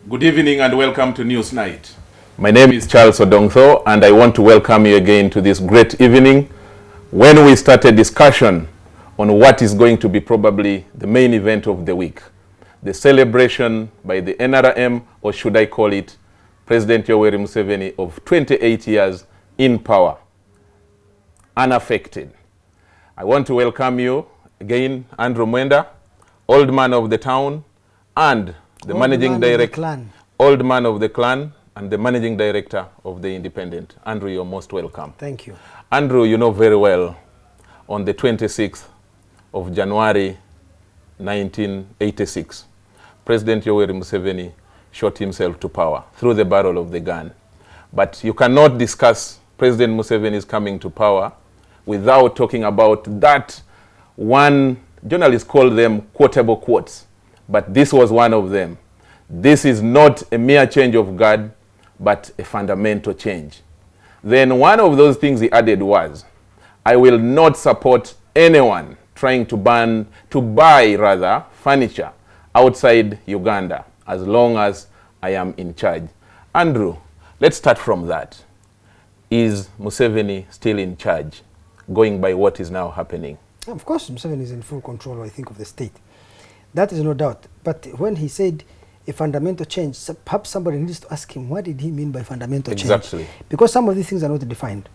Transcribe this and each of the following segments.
Good evening and welcome to Newsnight. My name is Charles Odongtho and I want to welcome you again to this great evening when we start a discussion on what is going to be probably the main event of the week. The celebration by the NRM, or should I call it President Yoweri Museveni, of 28 years in power, unaffected. I want to welcome you again, Andrew Mwenda, old man of the town, and the managing director, old man of the clan, and the managing director of the Independent. Andrew, you're most welcome. Thank you. Andrew, you know very well, on the 26th of January 1986, President Yoweri Museveni shot himself to power through the barrel of the gun. But you cannot discuss President Museveni's coming to power without talking about that one. Journalists call them quotable quotes, but this was one of them. This is not a mere change of guard, but a fundamental change. Then one of those things he added was, I will not support anyone trying to buy furniture outside Uganda as long as I am in charge. Andrew, let's start from that. Is Museveni still in charge, going by what is now happening? Of course, Museveni is in full control, I think, of the state. That is no doubt. But when he said a fundamental change, perhaps somebody needs to ask him, what did he mean by fundamental change? Exactly. Because some of these things are not defined.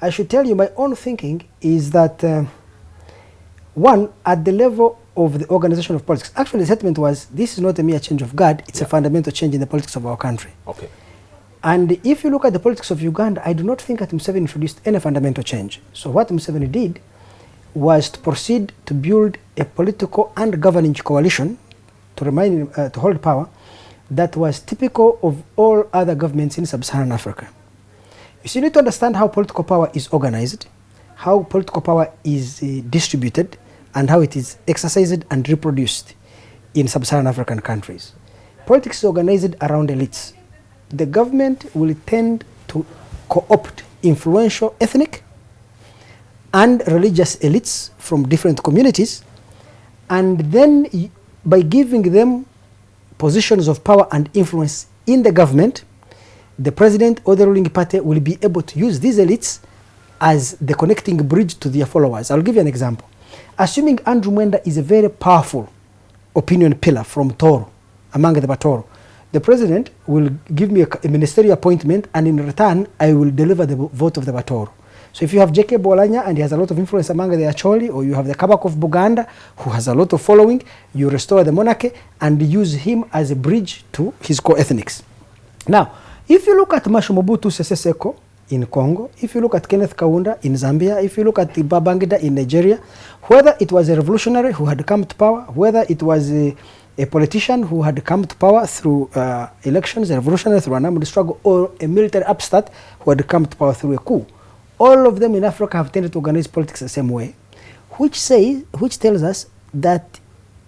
I should tell you, my own thinking is that, one, at the level of the organization of politics, actually the statement was, this is not a mere change of guard, it's a fundamental change in the politics of our country. Okay. And if you look at the politics of Uganda, I do not think that Museveni introduced any fundamental change. So what Museveni did was to proceed to build a political and governing coalition to hold power that was typical of all other governments in sub-Saharan Africa. You see, you need to understand how political power is organized, how political power is distributed, and how it is exercised and reproduced in sub-Saharan African countries. Politics is organized around elites. The government will tend to co-opt influential ethnic and religious elites from different communities, and then by giving them positions of power and influence in the government, the president or the ruling party will be able to use these elites as the connecting bridge to their followers. I'll give you an example. Assuming Andrew Mwenda is a very powerful opinion pillar from Toro, among the Batoro, the president will give me a ministerial appointment, and in return, I will deliver the vote of the Batoro. So if you have J.K. Bolanya and he has a lot of influence among the Acholi, or you have the Kabaka of Buganda who has a lot of following, you restore the monarchy and use him as a bridge to his co-ethnics. Now, if you look at Masho Mobutu Sese Seko in Congo, if you look at Kenneth Kaunda in Zambia, if you look at Babangida in Nigeria, whether it was a revolutionary who had come to power, whether it was a politician who had come to power through elections, a revolutionary through an armed struggle, or a military upstart who had come to power through a coup, all of them in Africa have tended to organize politics the same way, which tells us that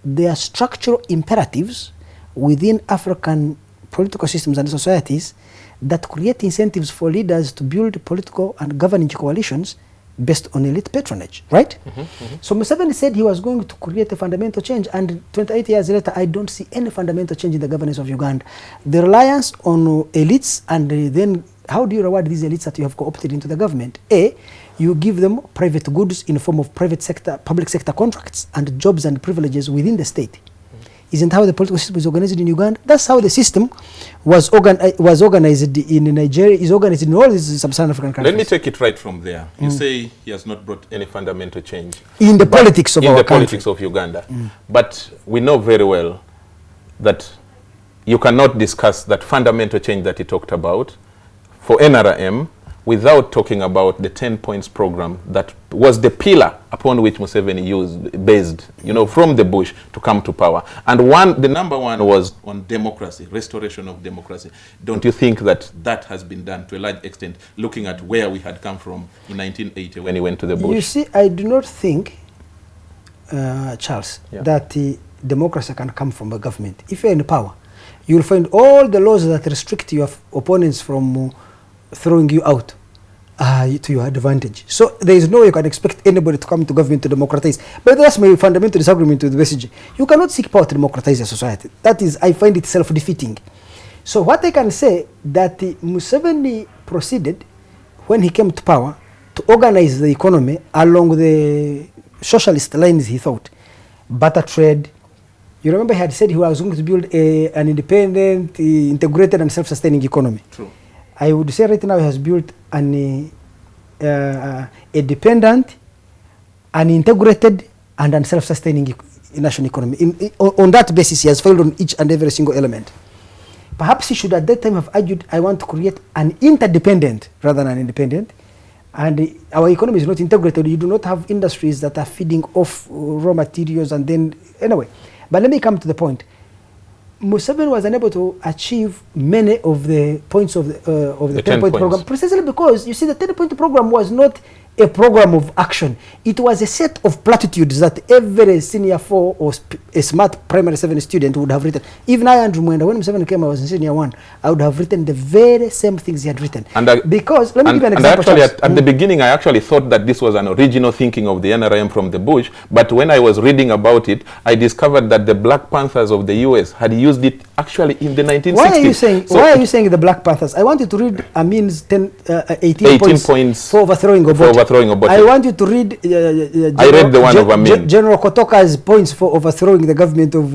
there are structural imperatives within African political systems and societies that create incentives for leaders to build political and governing coalitions based on elite patronage, right? So Museveni said he was going to create a fundamental change, and 28 years later, I don't see any fundamental change in the governance of Uganda. The reliance on elites, and then how do you reward these elites that you have co-opted into the government? A, you give them private goods in the form of private sector, public sector contracts and jobs and privileges within the state. Isn't how the political system is organized in Uganda? That's how the system was organized in Nigeria, is organized in all these sub-Saharan African countries. Let me take it right from there. You say he has not brought any fundamental change in the politics of our country. Politics of Uganda. But we know very well that you cannot discuss that fundamental change that he talked about for NRM without talking about the 10 points program that was the pillar upon which Museveni based, from the bush to come to power. And the number one was on democracy, restoration of democracy. Don't you think that has been done to a large extent, looking at where we had come from in 1980 when he went to the bush? You see, I do not think, Charles, that democracy can come from a government. If you're in power, you'll find all the laws that restrict your opponents from throwing you out to your advantage. So there is no way you can expect anybody to come to government to democratize. But that's my fundamental disagreement with the message. You cannot seek power to democratize a society. That is, I find it self-defeating. So what I can say that Museveni proceeded when he came to power to organize the economy along the socialist lines, he thought. Barter trade. You remember he had said he was going to build an independent, integrated and self-sustaining economy. True. I would say right now he has built a dependent, an integrated and a self-sustaining national economy. On that basis, he has failed on each and every single element. Perhaps he should at that time have argued, I want to create an interdependent rather than an independent. And our economy is not integrated. You do not have industries that are feeding off raw materials and then, anyway. But let me come to the point. Museveni was unable to achieve many of the points of the 10-point program, precisely because, you see, the 10-point program was not a program of action. It was a set of platitudes that every senior 4 or a smart primary 7 student would have written. Even I, Andrew Mwenda, when Museveni came, I was in senior 1, I would have written the very same things he had written. Because, let me give you an example. And actually, at the beginning, I actually thought that this was an original thinking of the NRM from the bush, but when I was reading about it, I discovered that the Black Panthers of the US had used it actually in the 1960s. Why are you saying the Black Panthers? I want you to read Amin's 18 points for overthrowing Obote. I want you to read I read the one of Amin. General Kotoka's points for overthrowing the government of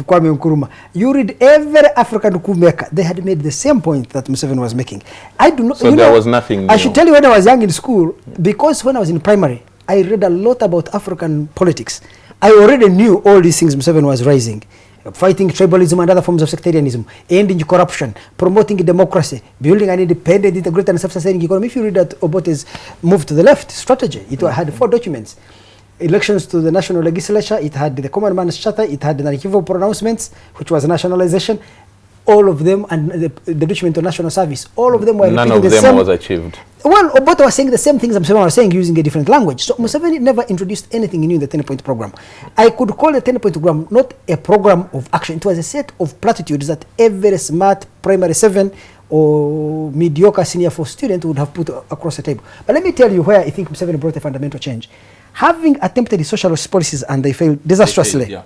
Kwame Nkrumah. You read every African coup maker. They had made the same point that Museveni was making. I do not. So there was nothing new. I should tell you, when I was young in school, because when I was in primary, I read a lot about African politics. I already knew all these things Museveni was raising. Fighting tribalism and other forms of sectarianism, ending corruption, promoting democracy, building an independent, integrated and self-sustaining economy. If you read that Obote's move to the left strategy, it had 4 documents. Elections to the national legislature, it had the common man's charter, it had the Narikivo pronouncements, which was nationalization, all of them, and the document on national service, all of them were none of them was achieved. Well, Obote was saying the same things Museveni was saying using a different language. So Museveni never introduced anything new in the 10-point program. I could call the 10-point program not a program of action. It was a set of platitudes that every smart primary 7 or mediocre senior 4 student would have put across the table. But let me tell you where I think Museveni brought a fundamental change. Having attempted socialist policies and they failed disastrously,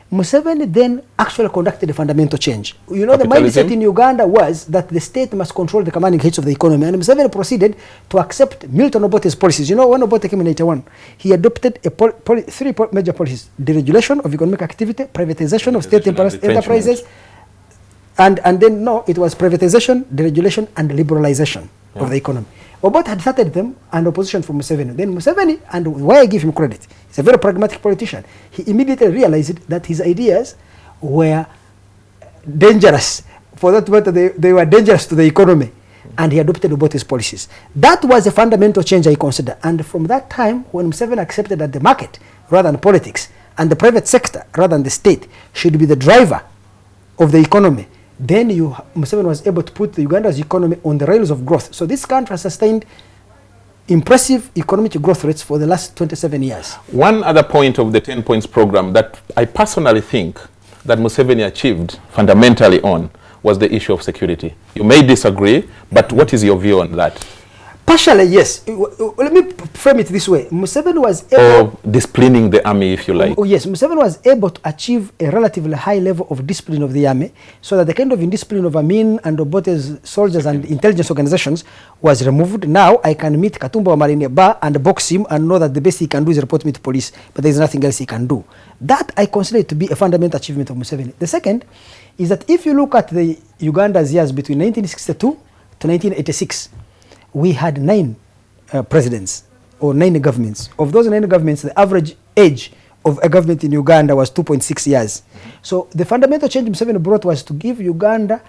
Museveni then actually conducted a fundamental change. You know, the mindset in Uganda was that the state must control the commanding heads of the economy, and Museveni proceeded to accept Milton Obote's policies. You know, when Obote came in 1981, he adopted 3 major policies: deregulation of economic activity, privatization of state enterprises, and then, no, it was privatization, deregulation, and liberalization of the economy. Obote had started them and opposition from Museveni. Then Museveni, and why I give him credit, he's a very pragmatic politician. He immediately realized that his ideas were dangerous. For that matter, they were dangerous to the economy. And he adopted Obote's policies. That was a fundamental change I consider. And from that time, when Museveni accepted that the market, rather than politics, and the private sector, rather than the state, should be the driver of the economy, then Museveni was able to put Uganda's economy on the rails of growth. So this country has sustained impressive economic growth rates for the last 27 years. One other point of the 10 points program that I personally think that Museveni achieved fundamentally on was the issue of security. You may disagree, but what is your view on that? Partially, yes. Let me frame it this way. Museveni was able... Or disciplining the army, if you like. Oh, yes. Museveni was able to achieve a relatively high level of discipline of the army, so that the kind of indiscipline of Amin and Obote's soldiers and intelligence organizations was removed. Now, I can meet Katumba Wamala in a bar and box him and know that the best he can do is report me to police, but there is nothing else he can do. That I consider to be a fundamental achievement of Museveni. The second is that if you look at the Uganda's years between 1962 to 1986, we had 9 presidents or 9 governments. Of those 9 governments, the average age of a government in Uganda was 2.6 years. So the fundamental change Museveni brought was to give Uganda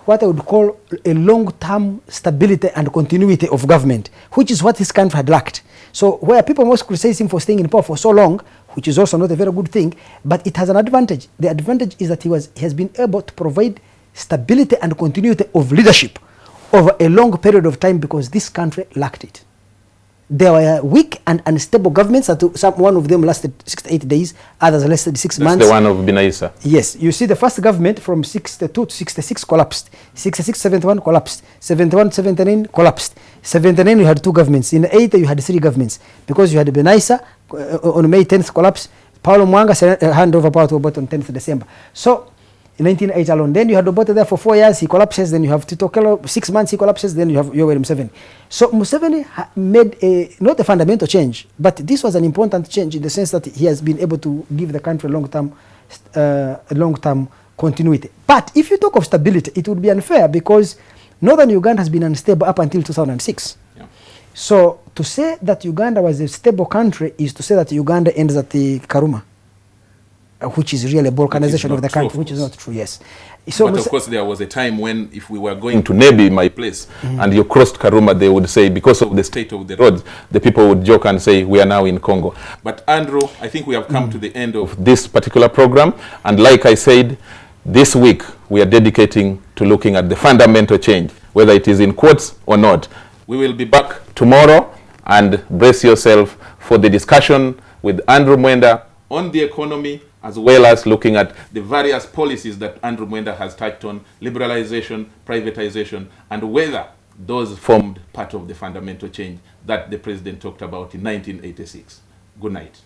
what I would call a long-term stability and continuity of government, which is what this country had lacked. So where people most criticize him for staying in power for so long, which is also not a very good thing, but it has an advantage. The advantage is that he has been able to provide stability and continuity of leadership over a long period of time, because this country lacked it. There were weak and unstable governments. One of them lasted 6 to 8 days, others lasted 6 months. That's the one of Binaisa. Yes, you see the first government from 62 to 66 collapsed. 66, 71 collapsed. 71, 79 collapsed. 79 you had 2 governments. In 80 you had 3 governments, because you had Binaisa on May 10th collapse. Paulo Mwanga handed over power to Obote on 10th December. So in 1980 alone. Then you had Obote there for 4 years, he collapses. Then you have Tito Okello, 6 months, he collapses. Then you have Yoweri Museveni. So Museveni made not a fundamental change, but this was an important change in the sense that he has been able to give the country long-term continuity. But if you talk of stability, it would be unfair because northern Uganda has been unstable up until 2006. Yeah. So to say that Uganda was a stable country is to say that Uganda ends at the Karuma, which is really a balkanization of the country, which is not true, yes. So but of course there was a time when if we were going to Nebi, my place, and you crossed Karuma, they would say, because of the state of the roads, the people would joke and say, we are now in Congo. But Andrew, I think we have come to the end of this particular program. And like I said, this week we are dedicating to looking at the fundamental change, whether it is in quotes or not. We will be back tomorrow, and brace yourself for the discussion with Andrew Mwenda on the economy, as well as looking at the various policies that Andrew Mwenda has touched on, liberalization, privatization, and whether those formed part of the fundamental change that the president talked about in 1986. Good night.